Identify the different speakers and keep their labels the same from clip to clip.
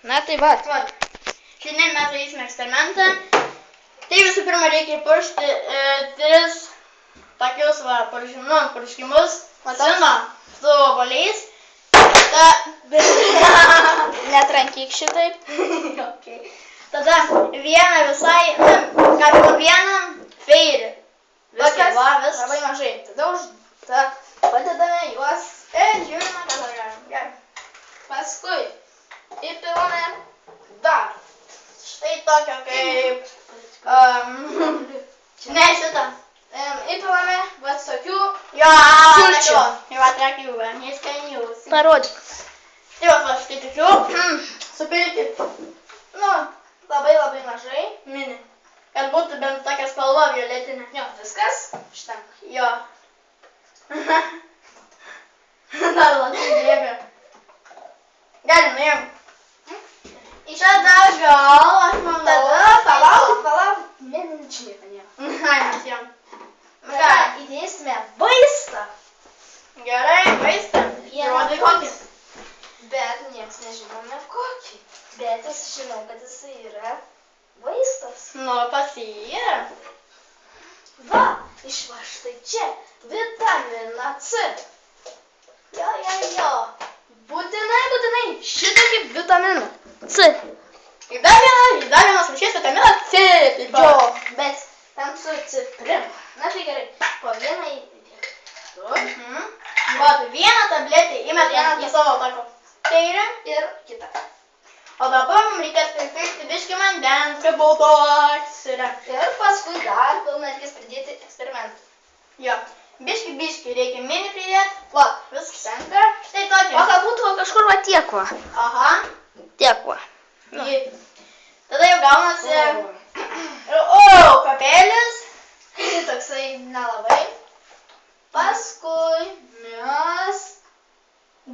Speaker 1: Na tai va.
Speaker 2: Šiandien mes darysime eksperimentą. Tai visų pirma reikia puršti 3 tokius purškimus sino su obuoliais.
Speaker 1: Netrankyk šitaip.
Speaker 2: Okay. Tada vieną visai, galima vieną feirį. Viskas, labai mažai. Tada padedame juos ir žiūrime, ką dar galim. Gerai.
Speaker 1: Paskui įpilame dar.
Speaker 2: Štai tokio kaip... ne šitą.
Speaker 1: Įpilame va tokių
Speaker 2: sulčių. Jo, atrakių, neskanius.
Speaker 1: Parodyk.
Speaker 2: Tai va, štai tokių. Supilti. Labai mažai. Mini. Kad būtų bent tokia spalva violetinė.
Speaker 1: Jo, viskas. Šitam.
Speaker 2: Jo. Dar labai bėga. Gali, nuėjom. Tada gal, aš manau.
Speaker 1: Tada palauk. Čia nieko nėra.
Speaker 2: Ai, mes jom.
Speaker 1: Tada įdėsime vaistą.
Speaker 2: Gerai, vaistą. Rodai kokį.
Speaker 1: Bet nieks nežinome kokį. Bet aš žinau, kad jisai yra vaistas.
Speaker 2: Nu, pasiyra.
Speaker 1: Va, išva štai čia. Vitaminą C. Jo. Būtinai šitokį vitaminą C.
Speaker 2: Ir dar vienas rūšies vitaminas C.
Speaker 1: Jo, bet tam su ciprinu. Na tai gerai, po vieną įdėk.
Speaker 2: Va, vieną tabletę įmetam į savo tokio kairę
Speaker 1: ir kitą.
Speaker 2: O dabar mums reikės pripilti biškį vandens, kaip būtų aksirę.
Speaker 1: Ir paskui dar pilnatkis pridėti eksperimentą.
Speaker 2: Jo, biškį reikia mini pridėti. Va, viskas senka. Štai tokį.
Speaker 1: O kad būtų kažkur va tiek va.
Speaker 2: Aha.
Speaker 1: Tiek va.
Speaker 2: Tada jau gaunasi... kapelis.
Speaker 1: Toksai nelabai. Paskui mes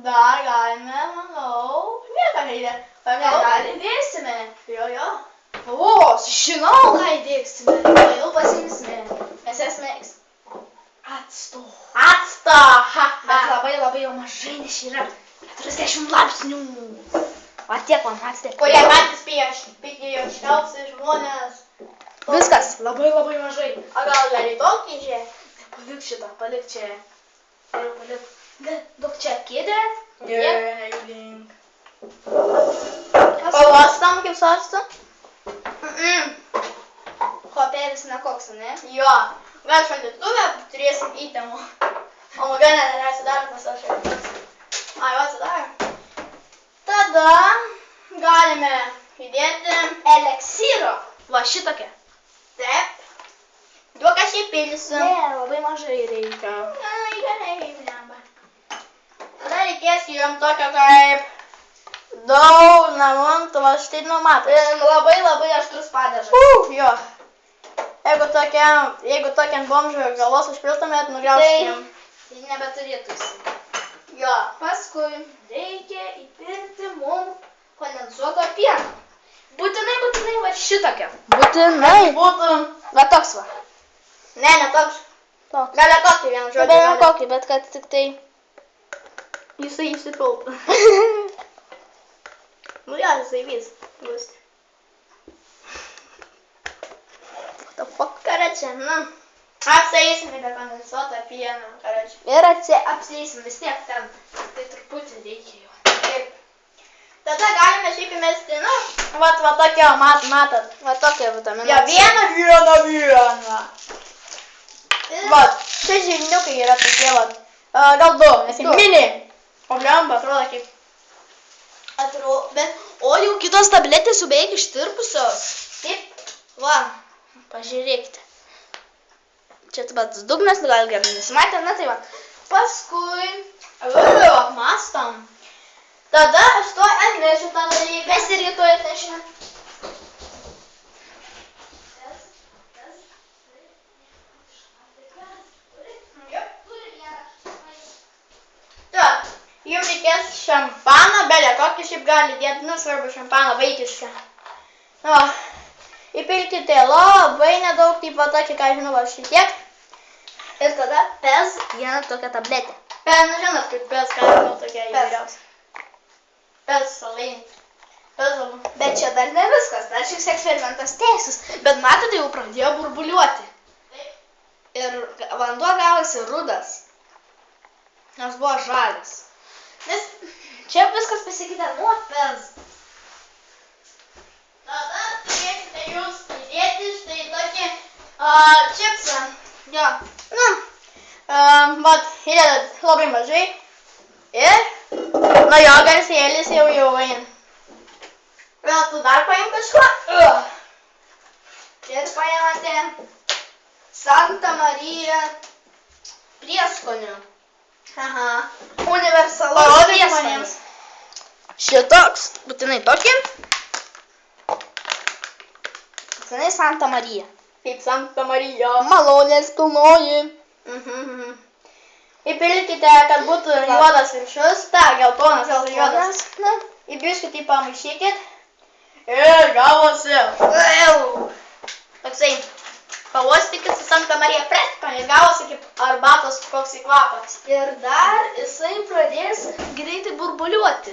Speaker 2: dar galime, manau, nieką neįdė.
Speaker 1: dar įdėsime.
Speaker 2: Jo.
Speaker 1: O, žinau, ką įdėsime. Jau pasimsime. Mes esame acto.
Speaker 2: Acto.
Speaker 1: Bet labai jau mažai, nes yra 40 laipsnių. Va tiek man acte.
Speaker 2: Kurie patys pigiausi žmonės.
Speaker 1: Viskas, labai mažai.
Speaker 2: O gal gali tokį žiūrėti?
Speaker 1: Palik šitą, palik čia. Palik. Daug čia kėdė.
Speaker 2: Pavostam kaip sostą?
Speaker 1: Hopelis nekoks, ne?
Speaker 2: Jo. Gal šaldytuvę turėsim įtemų. O maga nesidaro pas aš. Ai, va, atsidaro. Tada galime įdėti
Speaker 1: Eleksyro. Va šitokia.
Speaker 2: Taip. Duok aš įpilsiu.
Speaker 1: Ne, labai mažai reikia.
Speaker 2: Ai, gerai, blemba. Tada reikės jom tokio kaip daug namontų, va štai numatai.
Speaker 1: Labai aštrus padažas.
Speaker 2: Jo. Jeigu tokiam bomžui galos užpiltumėt, nugriausim.
Speaker 1: Tai nebeturėtų jisai.
Speaker 2: Jo.
Speaker 1: Paskui reikia įpilti mums kondensuoto pieno. Būtinai va šitokia. Būtinai.
Speaker 2: Būtų...
Speaker 1: Va toks va.
Speaker 2: Ne toks.
Speaker 1: Toks.
Speaker 2: Gali tokį vieną žodį.
Speaker 1: Gal kokį, bet kad tik tai...
Speaker 2: Jisai įsipiltų. Nu jo, jisai vis.
Speaker 1: What the fuck?
Speaker 2: Karačia, apsieisim be kondensuotą pieną, karačia.
Speaker 1: Ir apsieisim vis tiek ten. Tai truputį reikia jau.
Speaker 2: Taip. Tada galime šiaip įmesti, va tokio, matot.
Speaker 1: Va tokia vitaminą.
Speaker 2: Jo, vieną. Va, čia žirniukai yra tokie, va. Gal 2, nes jie mini. O blemba, atrodo kaip.
Speaker 1: Bet, o jau kitos tabletės jau beveik ištirpusios.
Speaker 2: Taip.
Speaker 1: Va, pažiūrėkite. Čia pats dugnas, gal gerai nesimatė, na tai va. Paskui...
Speaker 2: Apmastom. Tada aš to atnešiu tą dalyką.
Speaker 1: Mes irgi to atnešime.
Speaker 2: Jums reikės šampaną, belė kokį šiaip gali dėti, svarbu šampaną vaikišką. Įpilkite labai nedaug, taip va tokį, ką žinau, va šitiek.
Speaker 1: Ir tada pez vieną tokią tabletę.
Speaker 2: Žinot, kaip pez, ką žinau, tokia įvairiausia. Pez salainis.
Speaker 1: Bet čia dar ne viskas, dar šis eksperimentas tęsis. Bet matote, jau pradėjo burbuliuoti. Ir vanduo gavosi rudas. Nors buvo žalias. Nes čia viskas pasikeitė nuo pens.
Speaker 2: Tada turėsite jūs įdėti štai tokį čipsą.
Speaker 1: Jo.
Speaker 2: Vat, įdedat labai mažai. Ir, jo garsėlis jau eina. Gal tu dar paim kažko?
Speaker 1: Ir paėmate Santa Marija prieskonių.
Speaker 2: Aha.
Speaker 1: Universalus
Speaker 2: Parodyk
Speaker 1: prieskonis.
Speaker 2: maniems.
Speaker 1: Šitoks, būtinai tokį. Būtinai Santa Marija.
Speaker 2: Kaip Santa Marija.
Speaker 1: Malonės pilnoji.
Speaker 2: Įpilkite, kad būtų juodas viršus, geltonas juodas. Įbiškit, pamaišykit. Ir gavosi. Toksai, pavostykit su Santa Marija prieskoniais, gavosi kaip arbatos koks kvapas.
Speaker 1: Ir dar jisai pradės greitai burbuliuoti.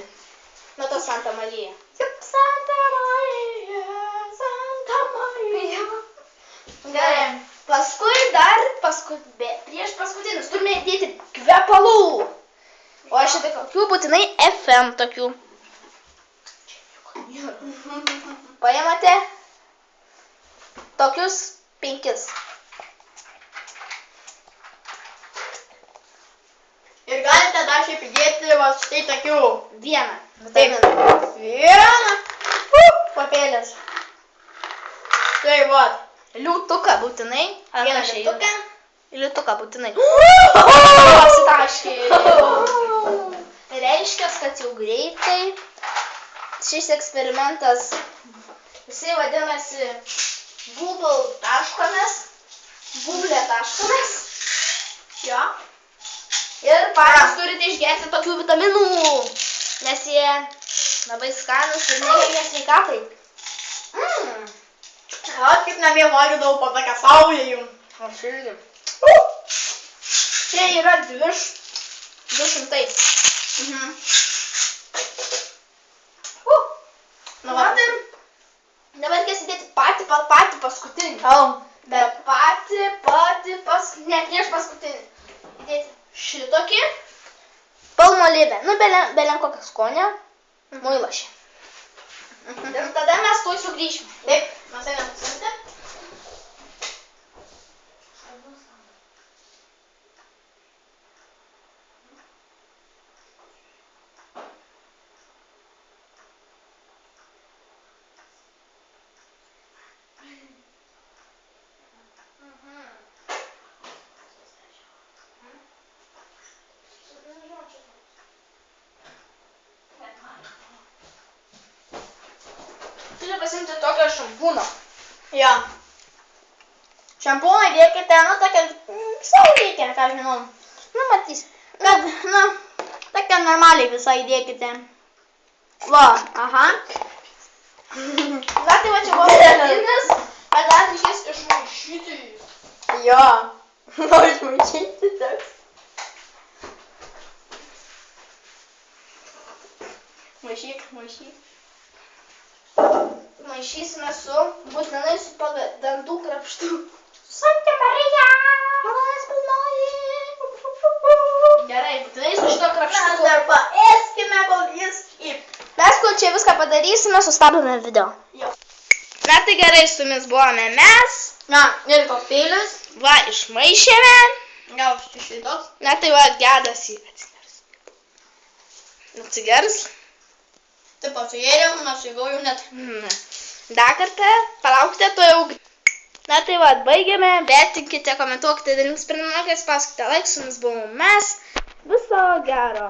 Speaker 2: Nu to Santa Marija. Kaip Santa Marija, Santa Marija.
Speaker 1: Gerai. Paskui dar, prieš paskutinis, turime įdėti kvepalų. O aš šitą kokių būtinai FM tokių. Paimate tokius 5.
Speaker 2: Ir galite dar šiaip įdėti va štai tokių.
Speaker 1: 1.
Speaker 2: Taip. Vieną. Papėlės. Tai va.
Speaker 1: Liūtuką būtinai.
Speaker 2: Vieną liūtuką.
Speaker 1: Liūtuką būtinai. Pasitaškė. Reiškia, kad jau greitai šis eksperimentas, jisai vadinasi bubble.mes.
Speaker 2: Jo.
Speaker 1: Ir patys turite išgerti tokių vitaminų, nes jie labai skanus ir nekenkia sveikatai.
Speaker 2: Kaip namie valgydavau po tokią saulę jums.
Speaker 1: Aš irgi. Čia yra 200.
Speaker 2: Nu, va.
Speaker 1: Dabar reikės įdėti patį paskutinį. Bet ne prieš paskutinį. Įdėti šitokį. Palmolive. Nu, belen kokią skonę. Muilašį. Ir tada mes tuoj sugrįšime.
Speaker 2: Taip, mes einam susimti.
Speaker 1: Turiu pasimti tokio šampūno.
Speaker 2: Jo. Šampūną dėkite, nu, tokia visai reikia, ką žinau.
Speaker 1: Nu, matys.
Speaker 2: Kad, nu, tokia normaliai visai dėkite. Va, aha.
Speaker 1: Na, tai va čia buvo pagrindinis, bet dar reikės išmaišyti.
Speaker 2: Jo. Noriu išmaišyti toks. Maišyk.
Speaker 1: Maišysime su, būtinai su dantų krapštu.
Speaker 2: Santa Marija.
Speaker 1: Malonės pilnoji. Gerai, būtinai su šito krapštu.
Speaker 2: Mes dar paėskime, kol jis
Speaker 1: Mes, kol čia viską padarysime, sustabdome video.
Speaker 2: Jo.
Speaker 1: Na, tai gerai, su jumis buvome mes.
Speaker 2: Na, ir kokteilius.
Speaker 1: Va, išmaišėme.
Speaker 2: Gal štai toks.
Speaker 1: Na, tai va, gedas jį atsigers. Atsigers.
Speaker 2: Taip atsijėriau, nusigauju net.
Speaker 1: Dar kartą, palaukite, to jau. Na tai va, baigiame, vertinkite, komentuokite, dalinkite sprendimą, paskite like, su jumis buvome mes. Viso gero.